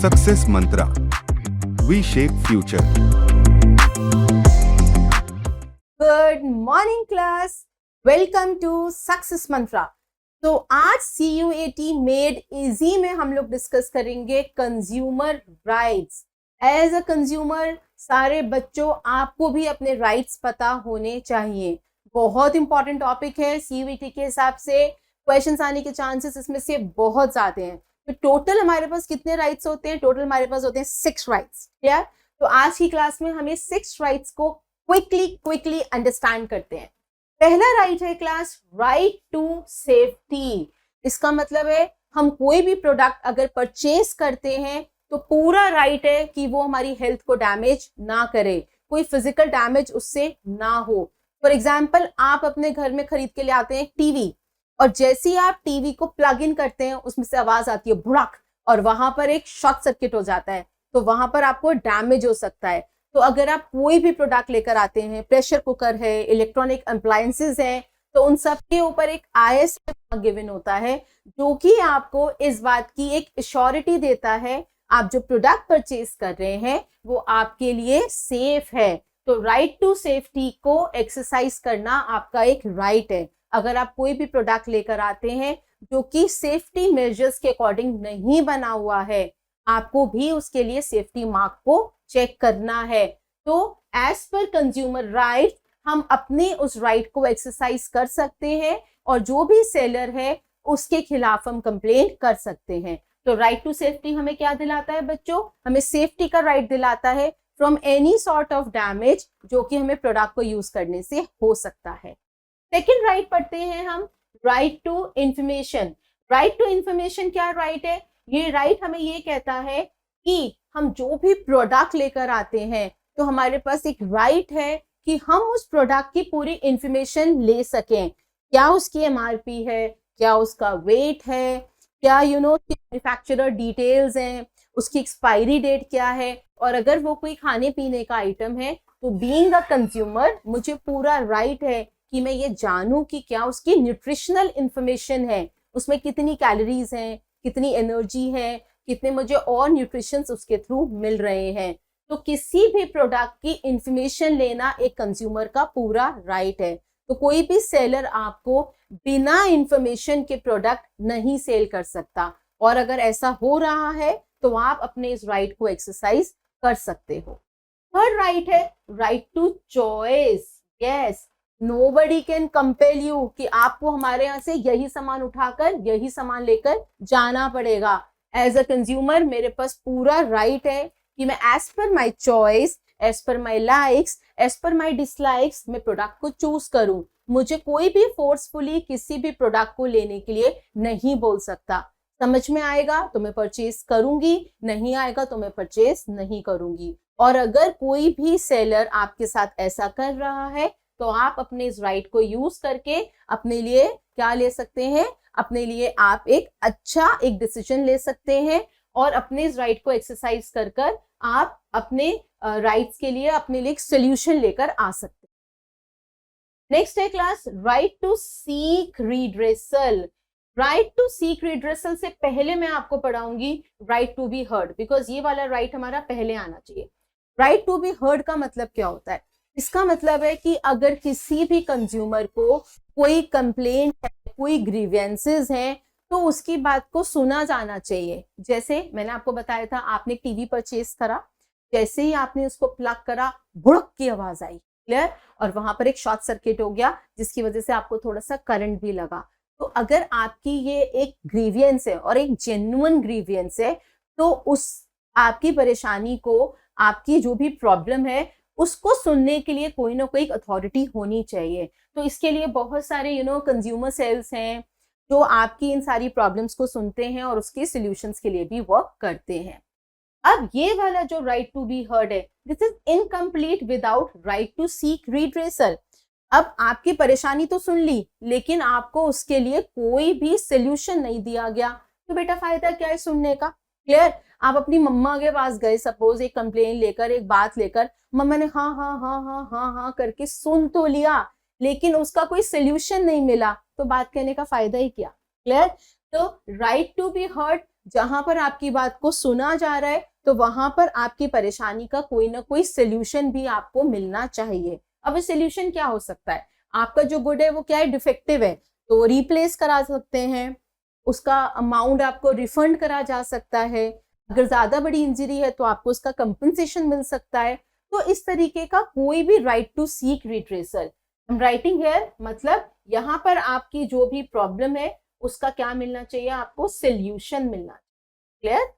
Success mantra, we shape future. Good morning class, welcome to success mantra. तो आज CUAT made easy में हम लोग डिस्कस करेंगे consumer rights. As a consumer सारे बच्चों आपको भी अपने राइट्स पता होने चाहिए। बहुत इंपॉर्टेंट टॉपिक है। CUAT के हिसाब से क्वेश्चंस आने के चांसेस इसमें से बहुत ज्यादा हैं। तो टोटल हमारे पास कितने राइट्स होते हैं? टोटल हमारे पास होते हैं 6 राइट्स। क्लियर? तो आज की क्लास में हम ये 6 राइट्स को क्विकली अंडरस्टैंड करते हैं। पहला राइट है क्लास, राइट टू सेफ्टी। इसका मतलब है हम कोई भी प्रोडक्ट अगर परचेज करते हैं तो पूरा राइट है कि वो हमारी हेल्थ को डैमेज ना करे, कोई फिजिकल डैमेज उससे ना हो। फॉर एग्जाम्पल, आप अपने घर में खरीद के ले आते हैं टीवी, और जैसे ही आप टीवी को प्लग इन करते हैं उसमें से आवाज आती है भुड़क, और वहां पर एक शॉर्ट सर्किट हो जाता है, तो वहां पर आपको डैमेज हो सकता है। तो अगर आप कोई भी प्रोडक्ट लेकर आते हैं, प्रेशर कुकर है, इलेक्ट्रॉनिक अप्लायंसेस हैं, तो उन सब के ऊपर एक IS गिवन होता है जो कि आपको इस बात की एक एश्योरिटी देता है आप जो प्रोडक्ट परचेज कर रहे हैं वो आपके लिए सेफ है। तो राइट टू सेफ्टी को एक्सरसाइज करना आपका एक राइट है। अगर आप कोई भी प्रोडक्ट लेकर आते हैं जो कि सेफ्टी मेजर्स के अकॉर्डिंग नहीं बना हुआ है, आपको भी उसके लिए सेफ्टी मार्क को चेक करना है। तो एज पर कंज्यूमर राइट हम अपने उस राइट को एक्सरसाइज कर सकते हैं, और जो भी सेलर है उसके खिलाफ हम कंप्लेंट कर सकते हैं। तो राइट टू सेफ्टी हमें क्या दिलाता है बच्चों? हमें सेफ्टी का राइट दिलाता है from any sort of damage जो कि हमें प्रोडक्ट को यूज करने से हो सकता है। सेकेंड राइट पढ़ते हैं हम, right to information. Right to information क्या राइट है? ये राइट हमें ये कहता है कि हम जो भी प्रोडक्ट लेकर आते हैं तो हमारे पास एक राइट है कि हम उस प्रोडक्ट की पूरी इंफॉर्मेशन ले सकें। क्या उसकी MRP है, क्या उसका वेट है, क्या मैन्युफैक्चरर डिटेल्स हैं, उसकी एक्सपायरी डेट क्या है, और अगर वो कोई खाने पीने का आइटम है तो बीइंग अ कंज्यूमर मुझे पूरा राइट है कि मैं ये जानूं कि क्या उसकी न्यूट्रिशनल इंफॉर्मेशन है, उसमें कितनी कैलोरीज हैं, कितनी एनर्जी है, कितने मुझे और न्यूट्रिशंस उसके थ्रू मिल रहे हैं। तो किसी भी प्रोडक्ट की इंफॉर्मेशन लेना एक कंज्यूमर का पूरा राइट है। तो कोई भी सेलर आपको बिना इंफॉर्मेशन के प्रोडक्ट नहीं सेल कर सकता, और अगर ऐसा हो रहा है तो आप अपने इस राइट को एक्सरसाइज कर सकते हो। थर्ड राइट है right to choice. Yes, nobody can compel you कि आपको हमारे यहाँ से यही सामान उठाकर यही सामान लेकर जाना पड़ेगा। एज अ कंज्यूमर मेरे पास पूरा राइट है कि मैं as per my choice, as per my likes, as per my dislikes मैं प्रोडक्ट को चूज करूं। मुझे कोई भी फोर्सफुली किसी भी प्रोडक्ट को लेने के लिए नहीं बोल सकता। समझ में आएगा तो मैं परचेज करूंगी, नहीं आएगा तो मैं परचेज नहीं करूंगी। और अगर कोई भी सेलर आपके साथ ऐसा कर रहा है तो आप अपने इस राइट को यूज करके अपने लिए क्या ले सकते हैं? अपने लिए आप एक अच्छा एक डिसीजन ले सकते हैं, और अपने इस राइट को एक्सरसाइज कर कर आप अपने राइट्स के लिए अपने लिए एक सोल्यूशन लेकर आ सकते हैं। नेक्स्ट है class, right to seek redressal. Right to seek redressal से पहले मैं आपको पढ़ाऊंगी right to be heard, because ये वाला राइट हमारा पहले आना चाहिए। राइट टू बी हर्ड का मतलब क्या होता है? इसका मतलब है कि अगर किसी भी कंज्यूमर को कोई कंप्लेंट है, कोई ग्रीवेंसेस हैं, तो उसकी बात को सुना जाना चाहिए। जैसे मैंने आपको बताया था, आपने टीवी परचेज करा, जैसे ही आपने उसको प्लग करा भुड़क की आवाज आई, क्लियर, और वहां पर एक शॉर्ट सर्किट हो गया जिसकी वजह से आपको थोड़ा सा करंट भी लगा। तो अगर आपकी ये एक ग्रीवियंस है और एक जेन्युइन ग्रीवियंस है, तो उस आपकी परेशानी को, आपकी जो भी प्रॉब्लम है उसको सुनने के लिए कोई ना कोई अथॉरिटी होनी चाहिए। तो इसके लिए बहुत सारे कंज्यूमर सेल्स हैं जो आपकी इन सारी प्रॉब्लम्स को सुनते हैं और उसके सॉल्यूशंस के लिए भी वर्क करते हैं। अब ये वाला जो राइट टू बी हर्ड है, this is incomplete without right to seek redressal. अब आपकी परेशानी तो सुन ली, लेकिन आपको उसके लिए कोई भी सॉल्यूशन नहीं दिया गया, तो बेटा फायदा क्या है सुनने का? क्लियर? आप अपनी मम्मा के पास गए, सपोज एक कंप्लेन लेकर, एक बात लेकर, मम्मा ने हाँ हाँ हाँ हाँ हाँ हाँ करके सुन तो लिया, लेकिन उसका कोई सॉल्यूशन नहीं मिला, तो बात कहने का फायदा ही क्या? क्लियर? तो राइट टू बी हर्ड, जहां पर आपकी बात को सुना जा रहा है तो वहां पर आपकी परेशानी का कोई ना कोई सोल्यूशन भी आपको मिलना चाहिए। अब सोल्यूशन क्या हो सकता है? आपका जो गुड है वो क्या है, डिफेक्टिव है, तो रिप्लेस करा सकते हैं, उसका अमाउंट आपको रिफंड करा जा सकता है, अगर ज्यादा बड़ी इंजरी है तो आपको उसका कंपनसेशन मिल सकता है। तो इस तरीके का कोई भी right to seek redressal, I am writing here, मतलब यहाँ पर आपकी जो भी प्रॉब्लम है उसका क्या मिलना चाहिए, आपको सोल्यूशन मिलना चाहिए। क्लियर?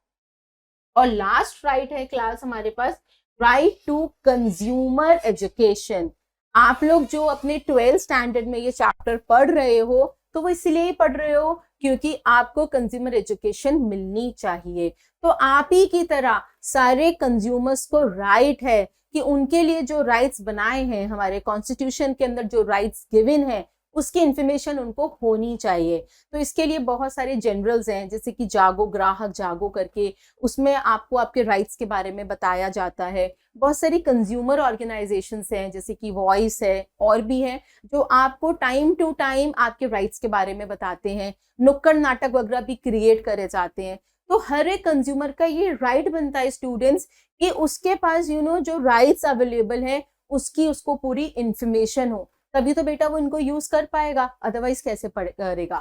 और लास्ट राइट है क्लास हमारे पास, राइट टू कंज्यूमर एजुकेशन। आप लोग जो अपने 12th स्टैंडर्ड में ये चैप्टर पढ़ रहे हो तो वो इसलिए ही पढ़ रहे हो क्योंकि आपको कंज्यूमर एजुकेशन मिलनी चाहिए। तो आप ही की तरह सारे कंज्यूमर्स को राइट है कि उनके लिए जो राइट्स बनाए हैं हमारे कॉन्स्टिट्यूशन के अंदर, जो राइट्स गिवन है उसकी इंफॉर्मेशन उनको होनी चाहिए। तो इसके लिए बहुत सारे जनरल्स हैं, जैसे कि जागो ग्राहक जागो करके, उसमें आपको आपके राइट्स के बारे में बताया जाता है। बहुत सारी कंज्यूमर ऑर्गेनाइजेशंस हैं जैसे कि वॉइस है और भी है, जो आपको टाइम टू टाइम आपके राइट्स के बारे में बताते हैं। नुक्कड़ नाटक वगैरह भी क्रिएट करे जाते हैं। तो हर एक कंज्यूमर का ये राइट बनता है स्टूडेंट्स कि उसके पास जो राइट्स अवेलेबल है उसकी उसको पूरी इंफॉर्मेशन हो, तभी तो बेटा वो इनको यूज कर पाएगा, अदरवाइज कैसे करेगा।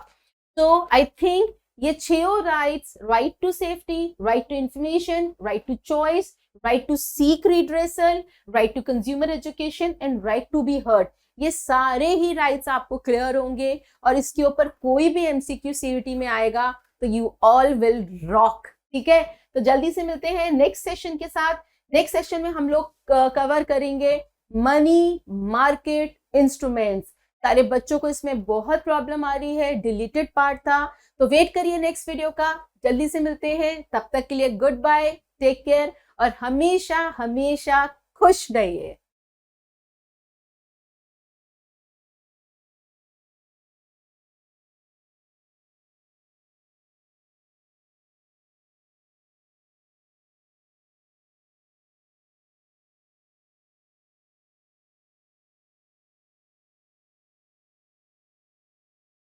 तो आई थिंक ये 6 rights, right to safety, right to information, right to choice, right to seek redressal, right to consumer education and right to be heard, ये सारे ही राइट्स आपको क्लियर होंगे और इसके ऊपर कोई भी एमसीक्यू सीईटी में आएगा तो यू ऑल विल रॉक। ठीक है, तो जल्दी से मिलते हैं नेक्स्ट सेशन के साथ। नेक्स्ट सेशन में हम लोग कवर करेंगे मनी मार्केट इंस्ट्रूमेंट्स। सारे बच्चों को इसमें बहुत प्रॉब्लम आ रही है, डिलीटेड पार्ट था, तो वेट करिए नेक्स्ट वीडियो का। जल्दी से मिलते हैं, तब तक के लिए गुड बाय, टेक केयर और हमेशा हमेशा खुश रहिए।